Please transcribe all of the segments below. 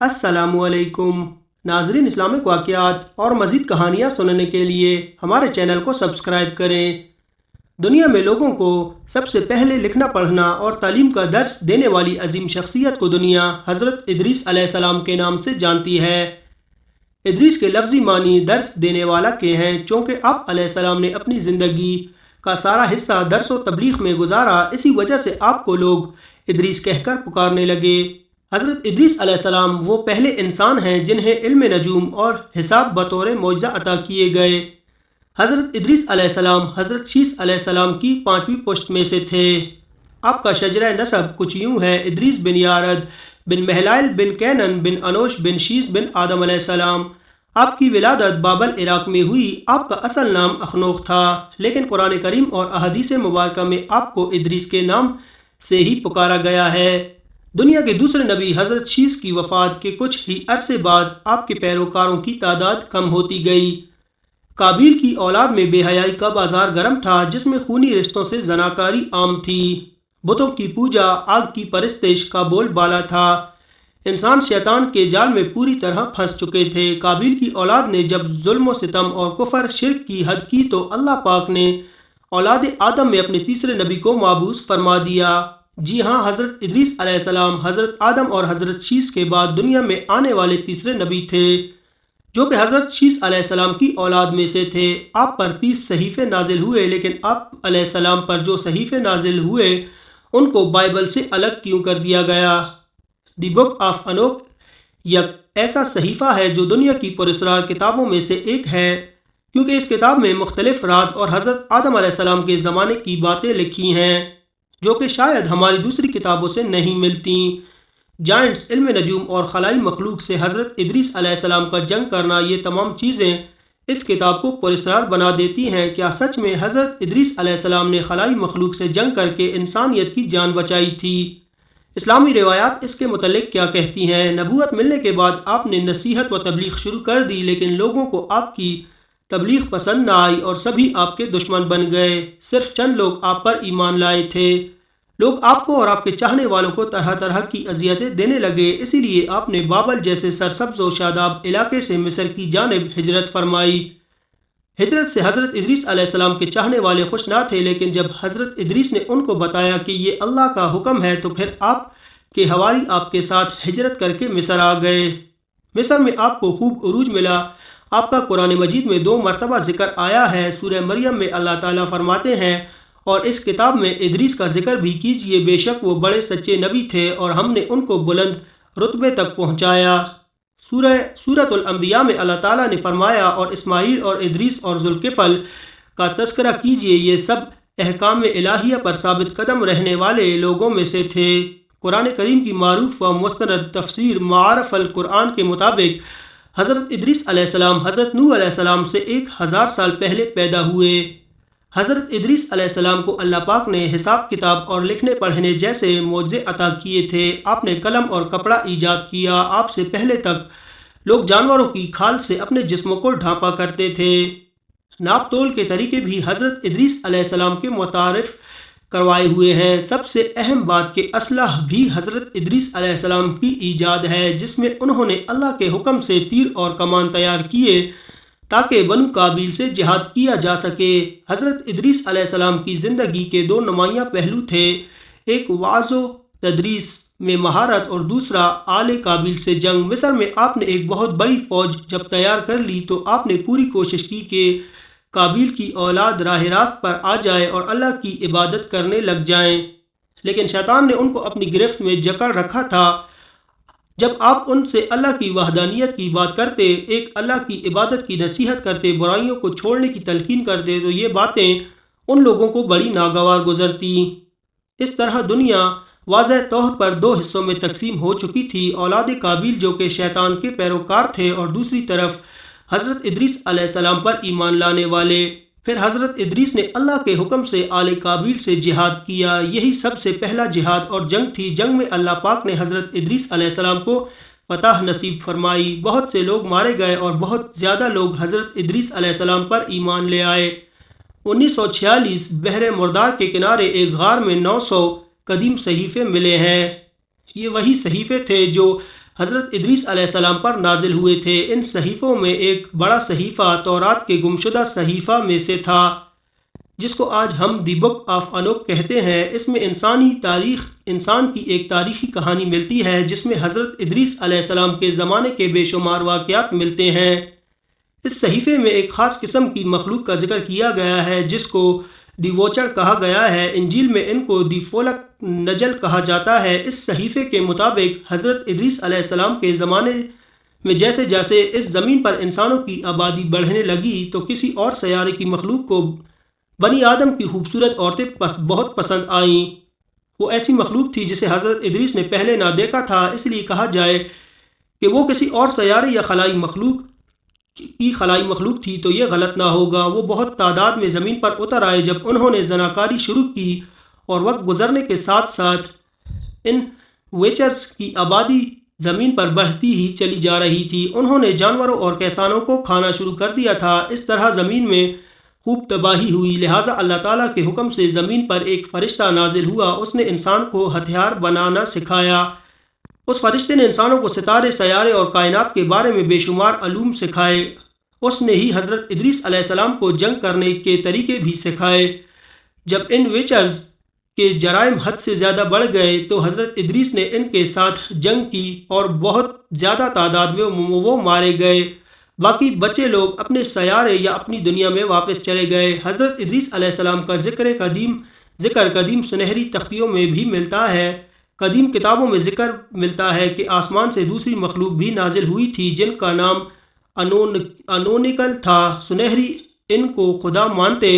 السلام علیکم ناظرین، اسلامک واقعات اور مزید کہانیاں سننے کے لیے ہمارے چینل کو سبسکرائب کریں۔ دنیا میں لوگوں کو سب سے پہلے لکھنا پڑھنا اور تعلیم کا درس دینے والی عظیم شخصیت کو دنیا حضرت ادریس علیہ السلام کے نام سے جانتی ہے۔ ادریس کے لفظی معنی درس دینے والا کے ہیں، چونکہ آپ علیہ السلام نے اپنی زندگی کا سارا حصہ درس و تبلیغ میں گزارا، اسی وجہ سے آپ کو لوگ ادریس کہہ کر پکارنے لگے۔ حضرت ادریس علیہ السلام وہ پہلے انسان ہیں جنہیں علم نجوم اور حساب بطور معجزہ عطا کیے گئے۔ حضرت ادریس علیہ السلام حضرت شیس علیہ السلام کی 5ویں پشت میں سے تھے۔ آپ کا شجرہ نسب کچھ یوں ہے: ادریس بن یارد بن مہلائل بن کینن بن انوش بن شیس بن آدم علیہ السلام۔ آپ کی ولادت بابل عراق میں ہوئی۔ آپ کا اصل نام اخنوخ تھا، لیکن قرآن کریم اور احادیث مبارکہ میں آپ کو ادریس کے نام سے ہی پکارا گیا ہے۔ دنیا کے دوسرے نبی حضرت شیس کی وفات کے کچھ ہی عرصے بعد آپ کے پیروکاروں کی تعداد کم ہوتی گئی۔ قابیل کی اولاد میں بے حیائی کا بازار گرم تھا، جس میں خونی رشتوں سے زناکاری عام تھی۔ بتوں کی پوجا، آگ کی پرستش کا بول بالا تھا۔ انسان شیطان کے جال میں پوری طرح پھنس چکے تھے۔ قابیل کی اولاد نے جب ظلم و ستم اور کفر شرک کی حد کی تو اللہ پاک نے اولاد آدم میں اپنے تیسرے نبی کو مابعوث فرما دیا۔ جی ہاں، حضرت ادریس علیہ السلام حضرت آدم اور حضرت شیس کے بعد دنیا میں آنے والے تیسرے نبی تھے، جو کہ حضرت شیس علیہ السلام کی اولاد میں سے تھے۔ آپ پر 30 صحیفے نازل ہوئے، لیکن آپ علیہ السلام پر جو صحیفے نازل ہوئے ان کو بائبل سے الگ کیوں کر دیا گیا؟ دی بک آف انوک یک ایسا صحیفہ ہے جو دنیا کی پراسرار کتابوں میں سے ایک ہے، کیونکہ اس کتاب میں مختلف راز اور حضرت آدم علیہ السلام کے زمانے کی باتیں لکھی ہیں، جو کہ شاید ہماری دوسری کتابوں سے نہیں ملتی۔ جائنٹس، علم نجوم اور خلائی مخلوق سے حضرت ادریس علیہ السلام کا جنگ کرنا، یہ تمام چیزیں اس کتاب کو پراسرار بنا دیتی ہیں۔ کیا سچ میں حضرت ادریس علیہ السلام نے خلائی مخلوق سے جنگ کر کے انسانیت کی جان بچائی تھی؟ اسلامی روایات اس کے متعلق کیا کہتی ہیں؟ نبوت ملنے کے بعد آپ نے نصیحت و تبلیغ شروع کر دی، لیکن لوگوں کو آپ کی تبلیغ پسند نہ آئی اور سبھی آپ کے دشمن بن گئے۔ صرف چند لوگ آپ پر ایمان لائے تھے۔ لوگ آپ کو اور آپ کے چاہنے والوں کو طرح طرح کی اذیتیں دینے لگے، اسی لیے آپ نے بابل جیسے سرسبز و شاداب علاقے سے مصر کی جانب ہجرت فرمائی۔ ہجرت سے حضرت ادریس علیہ السلام کے چاہنے والے خوش نہ تھے، لیکن جب حضرت ادریس نے ان کو بتایا کہ یہ اللہ کا حکم ہے تو پھر آپ کے حوالی آپ کے ساتھ ہجرت کر کے مصر آ گئے۔ مصر میں آپ کو خوب عروج ملا۔ آپ کا قرآن مجید میں 2 مرتبہ ذکر آیا ہے۔ سورہ مریم میں اللہ تعالیٰ فرماتے ہیں، اور اس کتاب میں ادریس کا ذکر بھی کیجیے، بے شک وہ بڑے سچے نبی تھے اور ہم نے ان کو بلند رتبے تک پہنچایا۔ سورۃ الانبیاء میں اللہ تعالیٰ نے فرمایا، اور اسماعیل اور ادریس اور ذوالکفل کا تذکرہ کیجیے، یہ سب احکام الہیہ پر ثابت قدم رہنے والے لوگوں میں سے تھے۔ قرآن کریم کی معروف و مستند تفسیر معارف القرآن کے مطابق حضرت ادریس علیہ السلام حضرت نوح علیہ السلام سے 1000 سال پہلے پیدا ہوئے۔ حضرت ادریس علیہ السلام کو اللہ پاک نے حساب کتاب اور لکھنے پڑھنے جیسے معجزے عطا کیے تھے۔ آپ نے قلم اور کپڑا ایجاد کیا۔ آپ سے پہلے تک لوگ جانوروں کی کھال سے اپنے جسموں کو ڈھانپا کرتے تھے۔ ناپ تول کے طریقے بھی حضرت ادریس علیہ السلام کے متعارف کروائے ہوئے ہیں۔ سب سے اہم بات کہ اسلحہ بھی حضرت ادریس علیہ السلام کی ایجاد ہے، جس میں انہوں نے اللہ کے حکم سے تیر اور کمان تیار کیے تاکہ بنو قابیل سے جہاد کیا جا سکے۔ حضرت ادریس علیہ السلام کی زندگی کے 2 نمایاں پہلو تھے، ایک وعظ و تدریس میں مہارت اور دوسرا آل قابیل سے جنگ۔ مصر میں آپ نے ایک بہت بڑی فوج جب تیار کر لی تو آپ نے پوری کوشش کی کہ قابیل کی اولاد راہ راست پر آ جائے اور اللہ کی عبادت کرنے لگ جائیں، لیکن شیطان نے ان کو اپنی گرفت میں جکڑ رکھا تھا۔ جب آپ ان سے اللہ کی وحدانیت کی بات کرتے، ایک اللہ کی عبادت کی نصیحت کرتے، برائیوں کو چھوڑنے کی تلقین کرتے، تو یہ باتیں ان لوگوں کو بڑی ناگوار گزرتی۔ اس طرح دنیا واضح طور پر 2 حصوں میں تقسیم ہو چکی تھی: اولاد قابیل جو کہ شیطان کے پیروکار تھے، اور دوسری طرف حضرت ادریس علیہ السلام پر ایمان لانے والے۔ پھر حضرت ادریس نے اللہ کے حکم سے آل قابیل سے جہاد کیا۔ یہی سب سے پہلا جہاد اور جنگ تھی۔ جنگ میں اللہ پاک نے حضرت ادریس علیہ السلام کو فتح نصیب فرمائی۔ بہت سے لوگ مارے گئے اور بہت زیادہ لوگ حضرت ادریس علیہ السلام پر ایمان لے آئے۔ 1946 بحر مردار کے کنارے ایک غار میں 900 قدیم صحیفے ملے ہیں۔ یہ وہی صحیفے تھے جو حضرت ادریس علیہ السلام پر نازل ہوئے تھے۔ ان صحیفوں میں ایک بڑا صحیفہ تورات کے گمشدہ صحیفہ میں سے تھا، جس کو آج ہم دی بک آف انوک کہتے ہیں۔ اس میں انسان کی ایک تاریخی کہانی ملتی ہے، جس میں حضرت ادریس علیہ السلام کے زمانے کے بے شمار واقعات ملتے ہیں۔ اس صحیفے میں ایک خاص قسم کی مخلوق کا ذکر کیا گیا ہے، جس کو دی ووچر کہا گیا ہے۔ انجیل میں ان کو دی فولک نجل کہا جاتا ہے۔ اس صحیفے کے مطابق حضرت ادریس علیہ السلام کے زمانے میں جیسے جیسے اس زمین پر انسانوں کی آبادی بڑھنے لگی تو کسی اور سیارے کی مخلوق کو بنی آدم کی خوبصورت عورتیں بہت پسند آئیں۔ وہ ایسی مخلوق تھی جسے حضرت ادریس نے پہلے نہ دیکھا تھا، اس لیے کہا جائے کہ وہ کسی اور سیارے یا خلائی مخلوق تھی تو یہ غلط نہ ہوگا۔ وہ بہت تعداد میں زمین پر اتر آئے جب انہوں نے زناکاری شروع کی، اور وقت گزرنے کے ساتھ ساتھ ان ویچرز کی آبادی زمین پر بڑھتی ہی چلی جا رہی تھی۔ انہوں نے جانوروں اور کیسانوں کو کھانا شروع کر دیا تھا۔ اس طرح زمین میں خوب تباہی ہوئی، لہٰذا اللہ تعالیٰ کے حکم سے زمین پر ایک فرشتہ نازل ہوا۔ اس نے انسان کو ہتھیار بنانا سکھایا۔ اس فرشتے نے انسانوں کو ستارے، سیارے اور کائنات کے بارے میں بے شمار علوم سکھائے۔ اس نے ہی حضرت ادریس علیہ السلام کو جنگ کرنے کے طریقے بھی سکھائے۔ جب ان ویچرز کے جرائم حد سے زیادہ بڑھ گئے تو حضرت ادریس نے ان کے ساتھ جنگ کی اور بہت زیادہ تعداد میں وہ مارے گئے۔ باقی بچے لوگ اپنے سیارے یا اپنی دنیا میں واپس چلے گئے۔ حضرت ادریس علیہ السلام کا ذکر قدیم سنہری تختیوں میں بھی ملتا ہے۔ قدیم کتابوں میں ذکر ملتا ہے کہ آسمان سے دوسری مخلوق بھی نازل ہوئی تھی، جن کا نام انونیکل تھا۔ سنہری ان کو خدا مانتے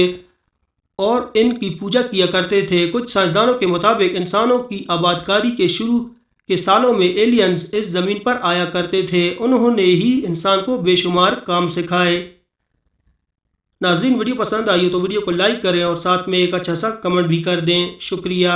اور ان کی پوجا کیا کرتے تھے۔ کچھ سائنسدانوں کے مطابق انسانوں کی آبادکاری کے شروع کے سالوں میں ایلینز اس زمین پر آیا کرتے تھے۔ انہوں نے ہی انسان کو بے شمار کام سکھائے۔ ناظرین، ویڈیو پسند آئی ہو تو ویڈیو کو لائک کریں اور ساتھ میں ایک اچھا سا کمنٹ بھی کر دیں۔ شکریہ۔